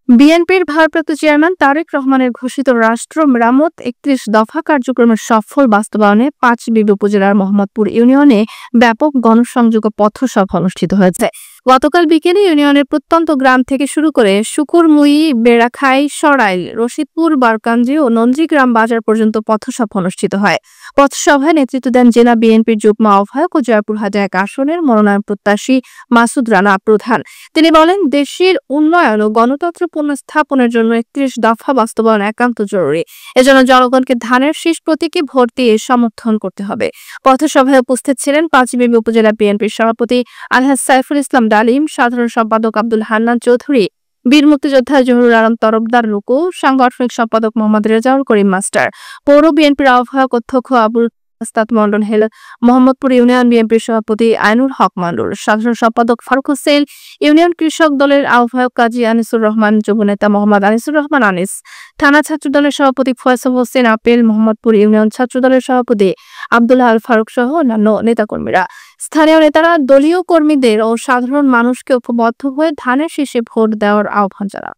বিএনপির ভারপ্রাপ্ত চেয়ারম্যান তারেক রহমানের ঘোষিত রাষ্ট্র মেরামত ৩১ দফা কার্যক্রমের সফল বাস্তবায়নে পাঁচবিবি উপজেলার মোহাম্মদপুর ইউনিয়নে ব্যাপক গণসংযোগ ও পথসভা অনুষ্ঠিত হয়েছে। গতকাল বিকেলে ইউনিয়নের প্রত্যন্ত গ্রাম থেকে শুরু করে শুকুরমুই, বেড়াখাই, সরাইল, রশিদপুর, বারকাঞ্জি ও নঞ্জিগ্রাম বাজার পর্যন্ত পথসভা অনুষ্ঠিত হয়। পথসভায় নেতৃত্ব দেন জেলা বিএনপির যুগ্ম আহ্বায়ক ও জয়পুরহাট ১ আসনের মনোনয়ন প্রত্যাশী মাসুদ রানা প্রধান। তিনি বলেন, দেশের উন্নয়ন ও গণতন্ত্র পুনঃস্থাপনের জন্য ৩১ দফা বাস্তবায়ন একান্ত জরুরি। এজন্য জনগণকে ধানের শীষ প্রতীকে ভোট দিয়ে সমর্থন করতে হবে। পথসভায় উপস্থিত ছিলেন পাঁচবিবি উপজেলা বিএনপির সভাপতি আলহাজ সাইফুল ইসলাম ডালিম, সাধারণ সম্পাদক আব্দুল হান্নান চৌধুরী, বীর মুক্তিযোদ্ধা জহুরুল আলম তরফদার রুকু, সাংগঠনিক সম্পাদক মোহাম্মদ রেজাউল করিম মাস্টার, পৌর বিএনপির আহ্বায়ক অধ্যক্ষ আবুল ওস্তাদ মন্ডল হেল, মোহাম্মদপুর ইউনিয়ন বিএনপির সভাপতি আইনুল হক মান্ডুর, সাধারণ সম্পাদক ফারুক হোসেন, ইউনিয়ন কৃষক দলের আহ্বায়ক কাজী আনিসুর রহমান, যুবনেতা মোহাম্মদ আনিসুর রহমান আনিস, থানা ছাত্র দলের সভাপতি ফয়সাল হোসেন আপেল, মোহাম্মদপুর ইউনিয়ন ছাত্র দলের সভাপতি আব্দুল্লাহ আল ফারুক সহ অন্যান্য নেতাকর্মীরা। স্থানীয় নেতারা দলীয় কর্মীদের ও সাধারণ মানুষকে ঐক্যবদ্ধ হয়ে ধানের শীষে ভোট দেওয়ার আহ্বান জানান।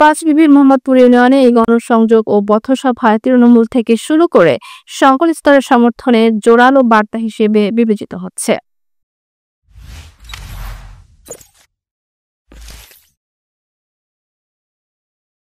পাঁচবিবির মোহাম্মদপুর ইউনিয়নে এই গণসংযোগ ও পথসভায় তৃণমূল থেকে শুরু করে সকল স্তরের সমর্থনের জোরালো বার্তা হিসেবে বিবেচিত হচ্ছে।